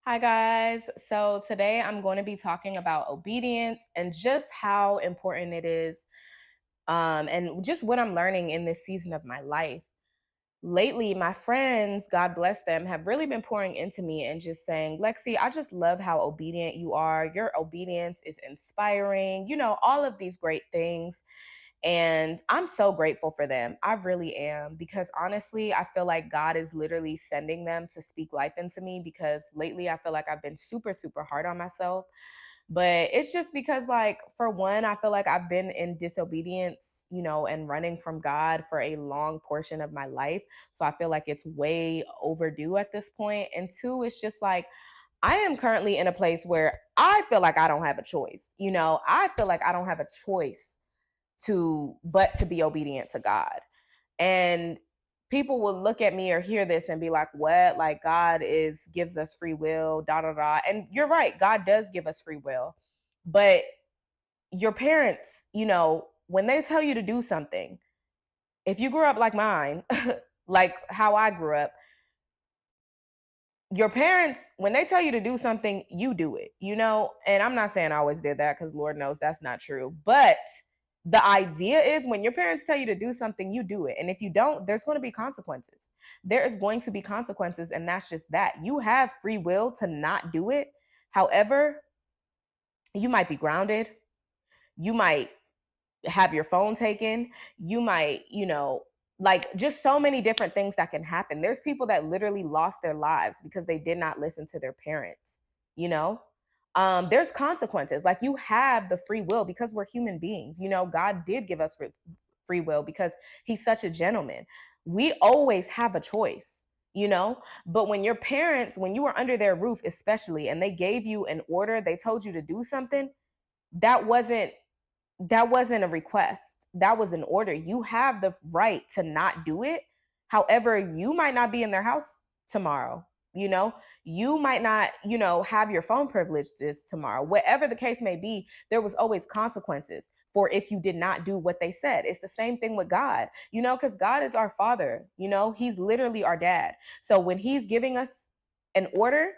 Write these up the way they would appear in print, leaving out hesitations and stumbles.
Hi, guys. So today I'm going to be talking about obedience and just how important it is, and just what I'm learning in this season of my life. Lately, my friends, God bless them, have really been pouring into me and just saying, Lexi, I just love how obedient you are. Your obedience is inspiring, all of these great things. And I'm so grateful for them. I really am, because honestly, I feel like God is literally sending them to speak life into me, because lately I feel like I've been super, super hard on myself. But it's just because, like, for one, I feel like I've been in disobedience, and running from God for a long portion of my life. So I feel like it's way overdue at this point. And two, it's just like, I am currently in a place where I feel like I don't have a choice. I feel like I don't have a choice to be obedient to God. And people will look at me or hear this and be like, what? Like, God is gives us free will, da da da. And you're right, God does give us free will. But your parents, when they tell you to do something, if you grew up like mine, like how I grew up, your parents, when they tell you to do something, you do it, And I'm not saying I always did that, because Lord knows that's not true. But the idea is, when your parents tell you to do something, you do it. And if you don't, there's going to be consequences. There is going to be consequences. And that's just that. You have free will to not do it. However, you might be grounded. You might have your phone taken. You might, like, just so many different things that can happen. There's people that literally lost their lives because they did not listen to their parents, you know? There's consequences. Like, you have the free will, because we're human beings. God did give us free will because he's such a gentleman. We always have a choice, But when your parents, when you were under their roof, especially, and they gave you an order, they told you to do something, that wasn't that wasn't a request. That was an order. You have the right to not do it. However, you might not be in their house tomorrow. You might not, have your phone privileges tomorrow. Whatever the case may be, there was always consequences for if you did not do what they said. It's the same thing with God, because God is our father, he's literally our dad. So when he's giving us an order,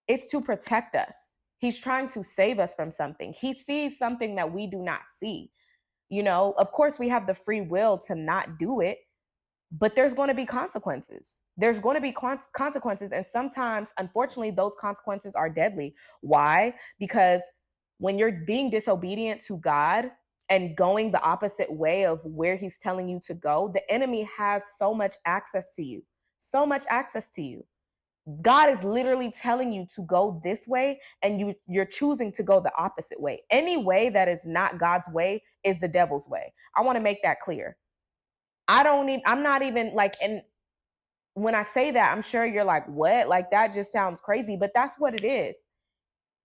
it's to protect us. He's trying to save us from something. He sees something that we do not see. Of course, we have the free will to not do it, but there's going to be consequences. There's going to be consequences. And sometimes, unfortunately, those consequences are deadly. Why? Because when you're being disobedient to God and going the opposite way of where he's telling you to go, the enemy has so much access to you, so much access to you. God is literally telling you to go this way, and you're choosing to go the opposite way. Any way that is not God's way is the devil's way. I want to make that clear. I'm not even like, and when I say that, I'm sure you're like, what? Like, that just sounds crazy, but that's what it is.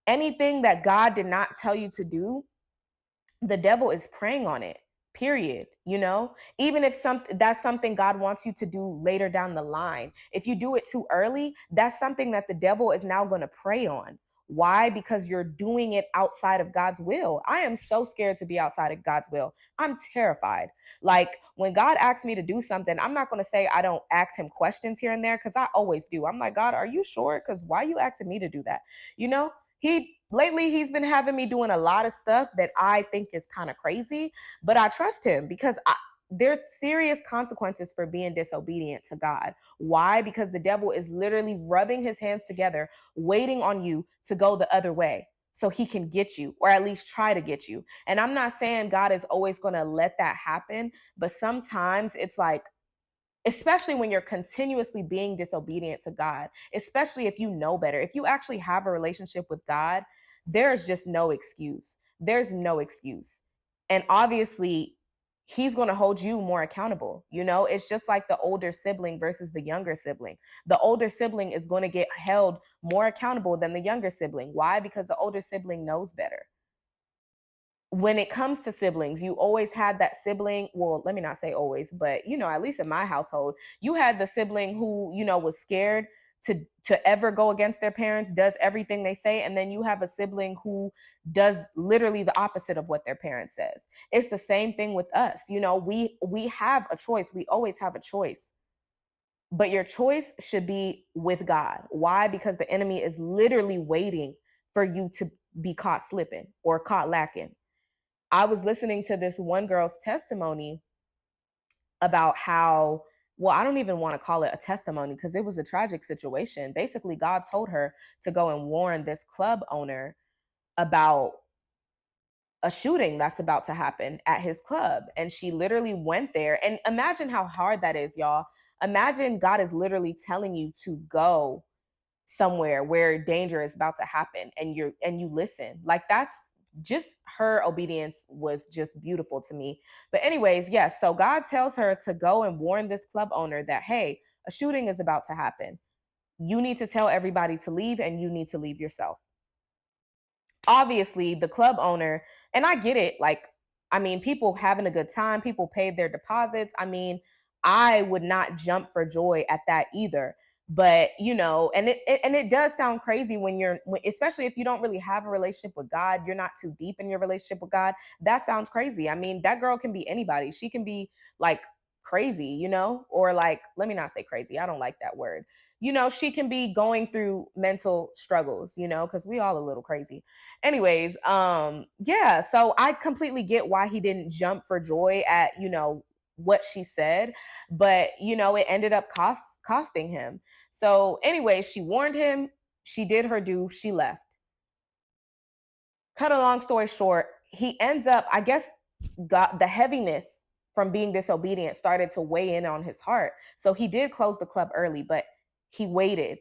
Anything that God did not tell you to do, the devil is preying on it, period. Even if that's something God wants you to do later down the line, if you do it too early, that's something that the devil is now going to prey on. Why? Because you're doing it outside of God's will. I am so scared to be outside of God's will. I'm terrified. Like, when God asks me to do something, I'm not going to say I don't ask him questions here and there, because I always do. I'm like, God, are you sure? Because why are you asking me to do that? He's been having me doing a lot of stuff that I think is kind of crazy, but I trust him, because there's serious consequences for being disobedient to God. Why? Because the devil is literally rubbing his hands together, waiting on you to go the other way so he can get you, or at least try to get you. And I'm not saying God is always going to let that happen, but sometimes it's like, especially when you're continuously being disobedient to God, especially if you know better, if you actually have a relationship with God, there's just no excuse. There's no excuse. And obviously, he's going to hold you more accountable. It's just like the older sibling versus the younger sibling. The older sibling is going to get held more accountable than the younger sibling. Why? Because the older sibling knows better. When it comes to siblings, you always had that sibling. Well, let me not say always, but at least in my household, you had the sibling who, was scared to ever go against their parents, does everything they say, and then you have a sibling who does literally the opposite of what their parent says. It's the same thing with us. We have a choice. We always have a choice. But your choice should be with God. Why? Because the enemy is literally waiting for you to be caught slipping or caught lacking. I was listening to this one girl's testimony about how, well, I don't even want to call it a testimony because it was a tragic situation. Basically, God told her to go and warn this club owner about a shooting that's about to happen at his club. And she literally went there. And imagine how hard that is, y'all. Imagine God is literally telling you to go somewhere where danger is about to happen, and you listen. Like, that's just, her obedience was just beautiful to me. But anyways, yes, so God tells her to go and warn this club owner that, hey, a shooting is about to happen. You need to tell everybody to leave, and you need to leave yourself. Obviously the club owner, and I get it, like, I mean, people having a good time, people paid their deposits. I mean, I would not jump for joy at that either. But and it does sound crazy when especially if you don't really have a relationship with God, you're not too deep in your relationship with God. That sounds crazy. I mean, that girl can be anybody. She can be like crazy, or like, let me not say crazy, I don't like that word. She can be going through mental struggles, because we all a little crazy. Anyways, yeah, so I completely get why he didn't jump for joy at, what she said, but it ended up costing him. So anyway, she warned him, she did her due, she left. Cut a long story short, he ends up, I guess, got the heaviness from being disobedient started to weigh in on his heart. So he did close the club early, but he waited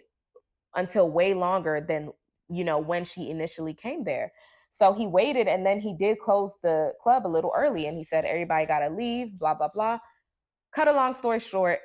until way longer than when she initially came there. So he waited, and then he did close the club a little early, and he said everybody got to leave, blah blah blah. Cut a long story short,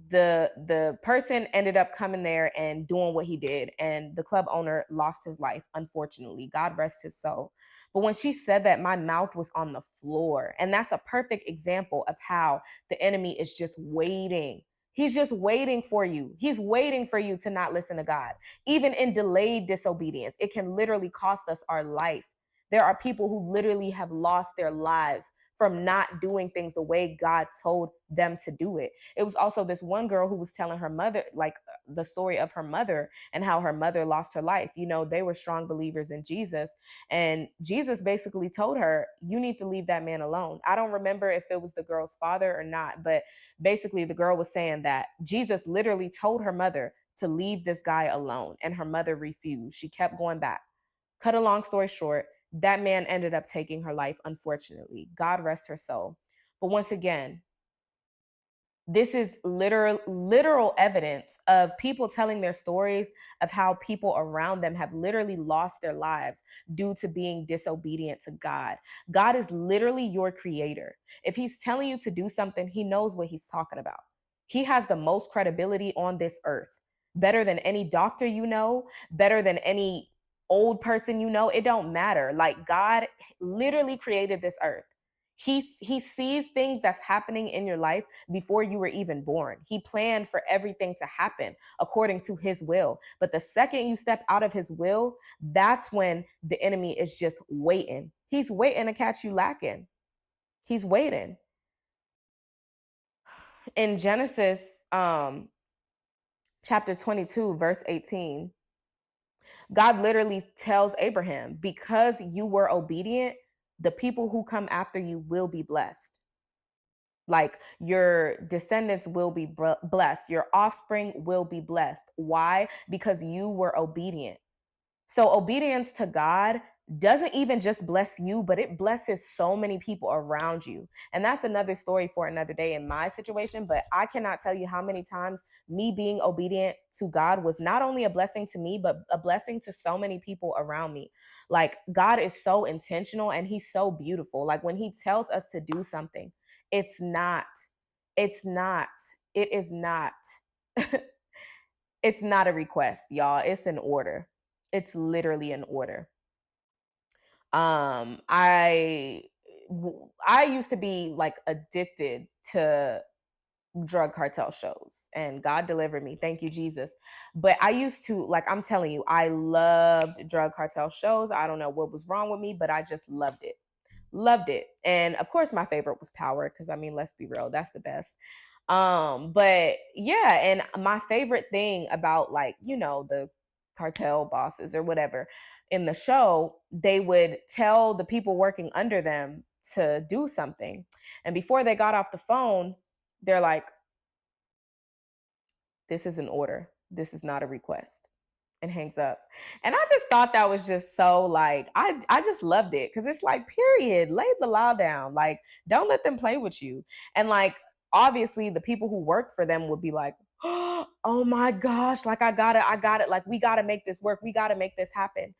the person ended up coming there and doing what he did, and the club owner lost his life, unfortunately. God rest his soul. But when she said that, my mouth was on the floor. And that's a perfect example of how the enemy is just waiting. He's just waiting for you. He's waiting for you to not listen to God. Even in delayed disobedience, it can literally cost us our life. There are people who literally have lost their lives from not doing things the way God told them to do it. It was also this one girl who was telling her mother, like, the story of her mother and how her mother lost her life. They were strong believers in Jesus. And Jesus basically told her, you need to leave that man alone. I don't remember if it was the girl's father or not, but basically the girl was saying that Jesus literally told her mother to leave this guy alone. And her mother refused. She kept going back. Cut a long story short, that man ended up taking her life, unfortunately. God rest her soul. But once again, this is literal evidence of people telling their stories of how people around them have literally lost their lives due to being disobedient to God. God is literally your creator. If he's telling you to do something, he knows what he's talking about. He has the most credibility on this earth, better than any doctor better than any old person it don't matter. Like, God literally created this earth. He sees things that's happening in your life before you were even born. He planned for everything to happen according to his will. But the second you step out of his will, that's when the enemy is just waiting. He's waiting to catch you lacking. He's waiting. In Genesis chapter 22, verse 18, God literally tells Abraham, because you were obedient, the people who come after you will be blessed. Like, your descendants will be blessed. Your offspring will be blessed. Why? Because you were obedient. So obedience to God doesn't even just bless you, but it blesses so many people around you. And that's another story for another day in my situation. But I cannot tell you how many times me being obedient to God was not only a blessing to me, but a blessing to so many people around me. Like, God is so intentional and he's so beautiful. Like, when he tells us to do something, it's not, it's not, it is not, it's not a request, y'all. It's an order. It's literally an order. I used to be like addicted to drug cartel shows, and God delivered me. Thank you, Jesus. But I used to, like, I'm telling you, I loved drug cartel shows. I don't know what was wrong with me, but I just loved it. Loved it. And of course, my favorite was Power, because I mean, let's be real, that's the best. But yeah, and my favorite thing about, like, the cartel bosses or whatever in the show, they would tell the people working under them to do something. And before they got off the phone, they're like, this is an order. This is not a request. And hangs up. And I just thought that was just so, like, I just loved it, because it's like, period, lay the law down. Like, don't let them play with you. And like, obviously the people who work for them would be like, oh my gosh, like, I got it, like, we got to make this work, we got to make this happen.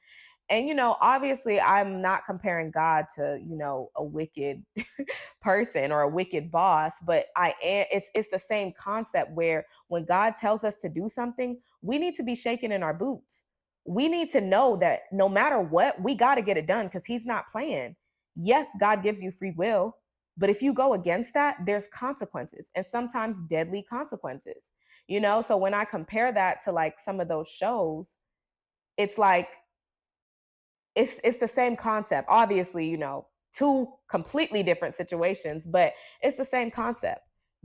And obviously I'm not comparing God to, a wicked person or a wicked boss, but I am it's the same concept, where when God tells us to do something, we need to be shaken in our boots. We need to know that no matter what, we got to get it done, because he's not playing. Yes, God gives you free will, but if you go against that, there's consequences, and sometimes deadly consequences. So when I compare that to, like, some of those shows, it's like, it's the same concept. Obviously, two completely different situations, but it's the same concept.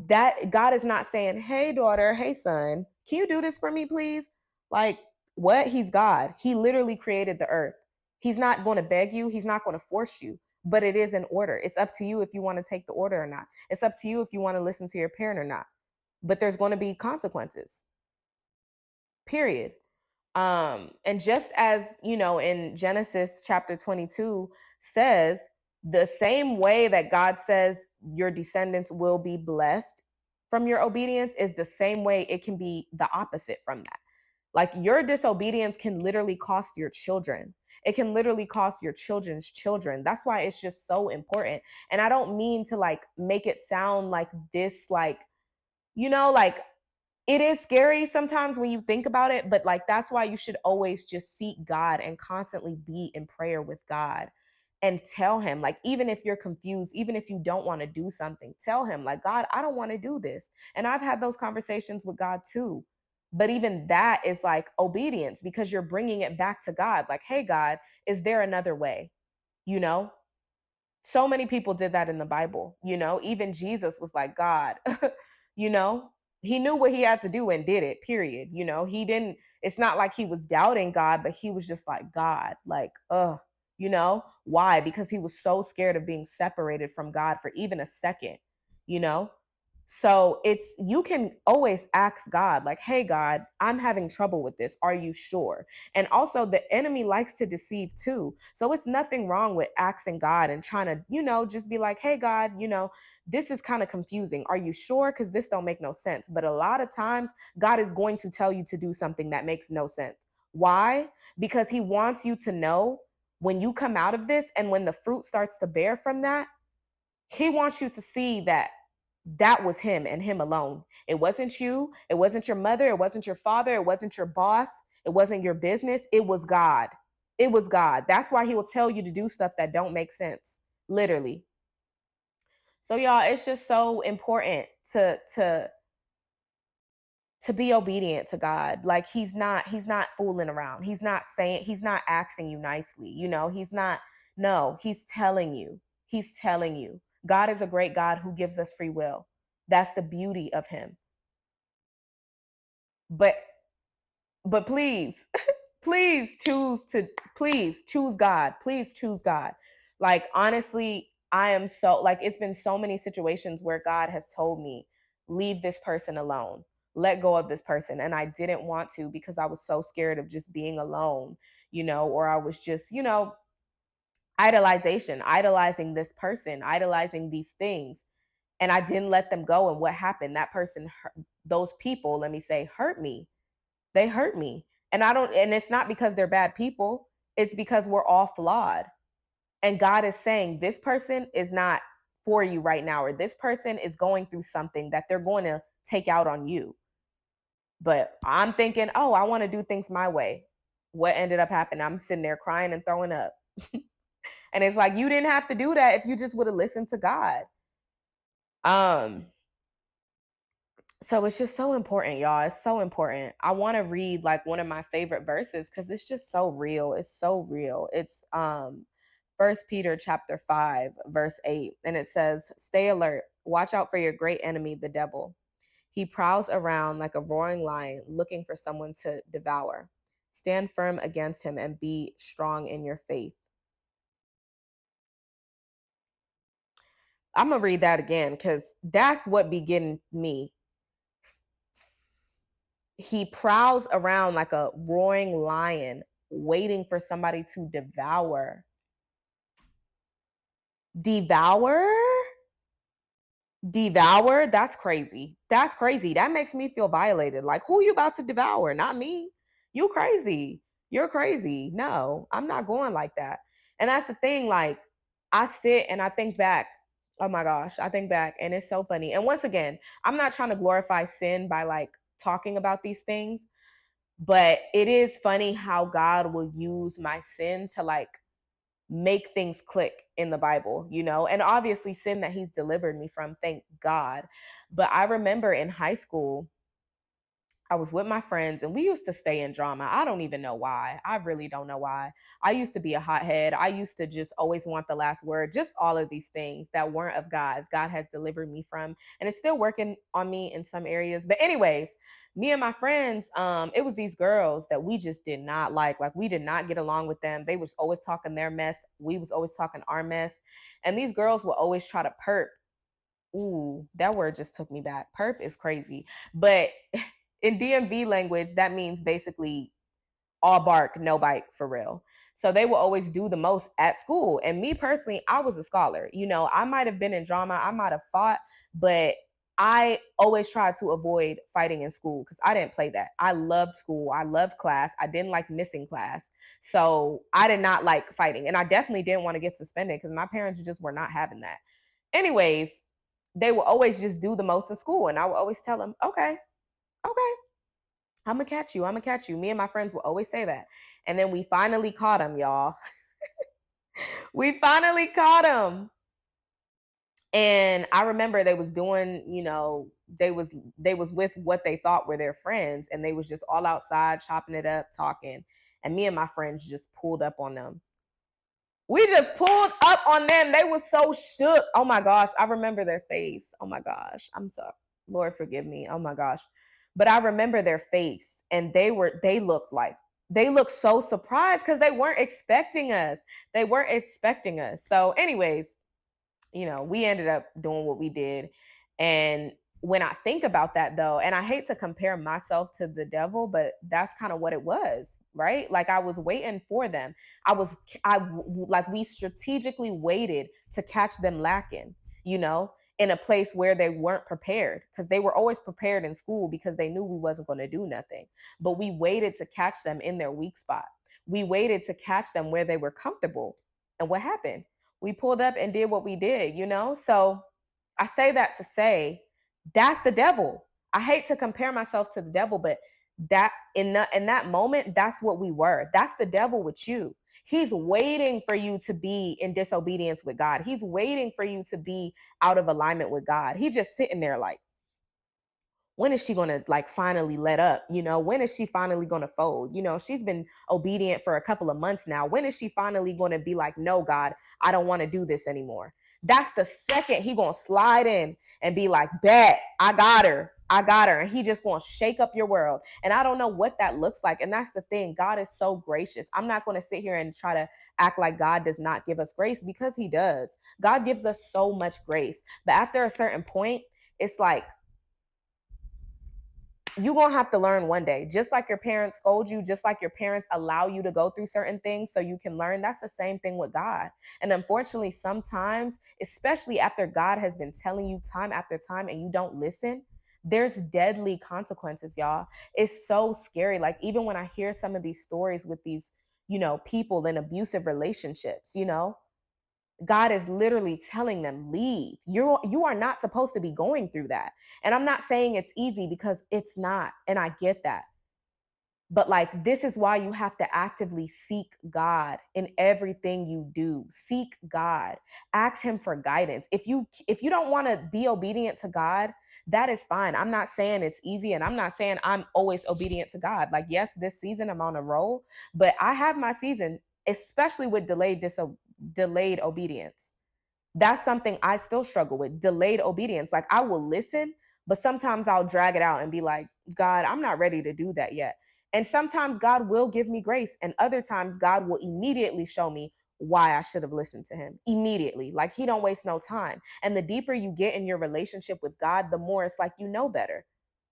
That God is not saying, "Hey daughter, hey son, can you do this for me please?" Like, what? He's God. He literally created the earth. He's not going to beg you, he's not going to force you, but it is an order. It's up to you if you want to take the order or not. It's up to you if you want to listen to your parent or not. But there's going to be consequences. Period. And just as, in Genesis chapter 22 says, the same way that God says your descendants will be blessed from your obedience is the same way it can be the opposite from that. Like, your disobedience can literally cost your children. It can literally cost your children's children. That's why it's just so important. And I don't mean to, like, make it sound like this, like, like, it is scary sometimes when you think about it, but like, that's why you should always just seek God and constantly be in prayer with God, and tell him, like, even if you're confused, even if you don't want to do something, tell him, like, God, I don't want to do this. And I've had those conversations with God too. But even that is like obedience, because you're bringing it back to God. Like, hey God, is there another way? You know, so many people did that in the Bible. Even Jesus was like, God, you know, he knew what he had to do and did it, period. He didn't, it's not like he was doubting God, but he was just like, God, like, why? Because he was so scared of being separated from God for even a second, you know? So you can always ask God, like, hey, God, I'm having trouble with this. Are you sure? And also, the enemy likes to deceive too. So it's nothing wrong with asking God and trying to, just be like, hey, God, this is kind of confusing. Are you sure? Because this don't make no sense. But a lot of times, God is going to tell you to do something that makes no sense. Why? Because he wants you to know, when you come out of this and when the fruit starts to bear from that, he wants you to see that that was him and him alone. It wasn't you. It wasn't your mother. It wasn't your father. It wasn't your boss. It wasn't your business. It was God. It was God. That's why he will tell you to do stuff that don't make sense. Literally. So y'all, it's just so important to be obedient to God. Like, he's not fooling around. He's not asking you nicely. He's not, no, he's telling you. He's telling you. God is a great God who gives us free will. That's the beauty of him. But please, please choose God. Please choose God. Like, honestly, I am so, like, it's been so many situations where God has told me, leave this person alone. Let go of this person. And I didn't want to, because I was so scared of just being alone, or I was just, idolizing this person, idolizing these things. And I didn't let them go. And what happened? That person, those people, let me say, hurt me. They hurt me. And it's not because they're bad people. It's because we're all flawed. And God is saying, this person is not for you right now, or this person is going through something that they're going to take out on you. But I'm thinking, oh, I want to do things my way. What ended up happening? I'm sitting there crying and throwing up. And it's like, you didn't have to do that if you just would have listened to God. Um, so it's just so important, y'all. It's so important. I want to read, like, one of my favorite verses, because it's just so real. It's so real. It's First Peter chapter 5 verse 8, and it says, stay alert, watch out for your great enemy, the devil. He prowls around like a roaring lion looking for someone to devour. Stand firm against him and be strong in your faith. I'm going to read that again because that's what be getting me. He prowls around like a roaring lion waiting for somebody to devour. Devour? Devour? That's crazy. That's crazy. That makes me feel violated. Like, who you about to devour? Not me. You crazy. You're crazy. No, I'm not going like that. And that's the thing. Like, I sit and I think back. Oh my gosh, I think back and it's so funny. And once again, I'm not trying to glorify sin by like talking about these things, but it is funny how God will use my sin to like make things click in the Bible, you know, and obviously sin that he's delivered me from, thank God. But I remember in high school, I was with my friends and we used to stay in drama. I don't even know why. I really don't know why. I used to be a hothead. I used to just always want the last word, just all of these things that weren't of God. God has delivered me from, and it's still working on me in some areas. But, anyways, me and my friends, it was these girls that we just did not like. Like, we did not get along with them. They was always talking their mess. We was always talking our mess. And these girls would always try to perp. Ooh, that word just took me back. Perp is crazy. But in DMV language, that means basically all bark, no bite for real. So they will always do the most at school. And me personally, I was a scholar. You know, I might have been in drama, I might have fought, but I always tried to avoid fighting in school because I didn't play that. I loved school. I loved class. I didn't like missing class. So I did not like fighting. And I definitely didn't want to get suspended because my parents just were not having that. Anyways, they will always just do the most in school. And I would always tell them, okay, okay, I'm gonna catch you. I'm gonna catch you. Me and my friends will always say that. And then we finally caught him, y'all. We finally caught him. And I remember they was doing, you know, they was with what they thought were their friends, and they was just all outside chopping it up, talking. And me and my friends just pulled up on them. We just pulled up on them. They was so shook. Oh my gosh. I remember their face. Oh my gosh. I'm sorry. Lord forgive me. Oh my gosh. But I remember their face, and they looked so surprised because they weren't expecting us. They weren't expecting us. So, anyways, you know, we ended up doing what we did. And when I think about that though, and I hate to compare myself to the devil, but that's kind of what it was, right? Like I was waiting for them. Like we strategically waited to catch them lacking, you know, in a place where they weren't prepared, because they were always prepared in school because they knew we wasn't going to do nothing. But we waited to catch them in their weak spot. We waited to catch them where they were comfortable. And what happened? We pulled up and did what we did, you know? So I say that to say that's the devil. I hate to compare myself to the devil, but that in that moment, that's what we were. That's the devil with you. He's waiting for you to be in disobedience with God. He's waiting for you to be out of alignment with God. He's just sitting there like, when is she going to like finally let up? You know, when is she finally going to fold? You know, she's been obedient for a couple of months now. When is she finally going to be like, no, God, I don't want to do this anymore? That's the second he going to slide in and be like, bet, I got her. I got her. And he just going to shake up your world. And I don't know what that looks like. And that's the thing. God is so gracious. I'm not going to sit here and try to act like God does not give us grace, because he does. God gives us so much grace. But after a certain point, it's like, you're going to have to learn one day. Just like your parents scold you, just like your parents allow you to go through certain things so you can learn, that's the same thing with God. And unfortunately, sometimes, especially after God has been telling you time after time and you don't listen, there's deadly consequences, y'all. It's so scary. Like, even when I hear some of these stories with these, you know, people in abusive relationships, you know, God is literally telling them, leave. You are not supposed to be going through that. And I'm not saying it's easy, because it's not. And I get that. But like, this is why you have to actively seek God in everything you do. Seek God. Ask him for guidance. If you don't want to be obedient to God, that is fine. I'm not saying it's easy, and I'm not saying I'm always obedient to God. Like, yes, this season I'm on a roll, but I have my season, especially with delayed obedience. That's something I still struggle with. Delayed obedience. Like, I will listen, But sometimes I'll drag it out and be like, God, I'm not ready to do that yet. And sometimes God will give me grace, and other times God will immediately show me why I should have listened to him immediately. Like he don't waste no time. And the deeper you get in your relationship with God, the more it's like you know better.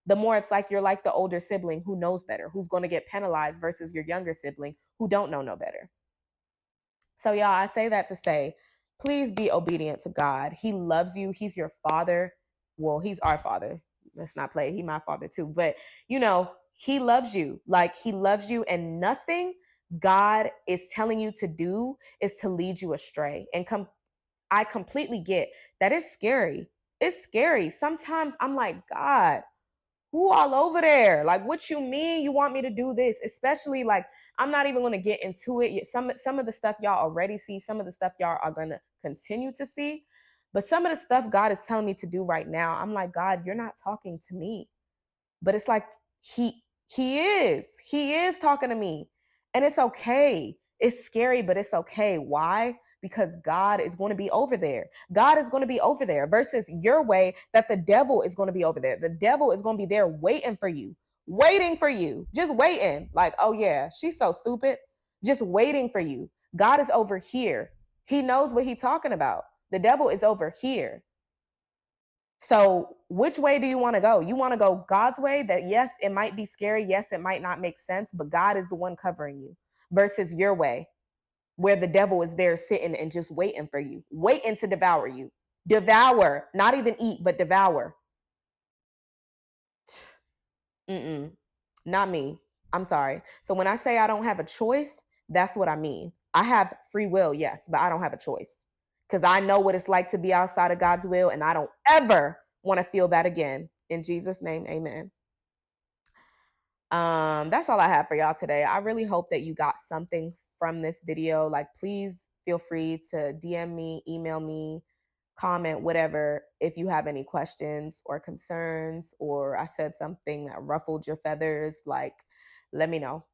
The more it's like you're like the older sibling who knows better, who's going to get penalized versus your younger sibling who don't know no better. So, y'all, I say that to say, please be obedient to God. He loves you. He's your father. Well, he's our father. Let's not play. He my father too. But, he loves you. Like he loves you, and nothing God is telling you to do is to lead you astray. And I completely get that it's scary. It's scary. Sometimes I'm like, God, who all over there? Like, what you mean you want me to do this? Especially like, I'm not even going to get into it. Some of the stuff y'all already see, some of the stuff y'all are going to continue to see. But some of the stuff God is telling me to do right now, I'm like, God, you're not talking to me. But it's like he is talking to me, and it's okay. It's scary, but it's okay. Why? Because God is going to be over there. God is going to be over there versus your way that the devil is going to be over there. The devil is going to be there waiting for you, just waiting. Like, oh yeah, she's so stupid, just waiting for you. God is over here. He knows what he's talking about. The devil is over here. So, which way do you want to go? You want to go God's way, that yes, it might be scary. Yes, it might not make sense, but God is the one covering you, versus your way, where the devil is there sitting and just waiting for you, waiting to devour you. Devour, not even eat, but devour. Mm-mm, not me. I'm sorry. So, when I say I don't have a choice, that's what I mean. I have free will, yes, but I don't have a choice because I know what it's like to be outside of God's will, and I don't ever want to feel that again. In Jesus' name, amen. That's all I have for y'all today. I really hope that you got something from this video. Like, please feel free to DM me, email me, comment, whatever, if you have any questions or concerns, or I said something that ruffled your feathers. Like, let me know.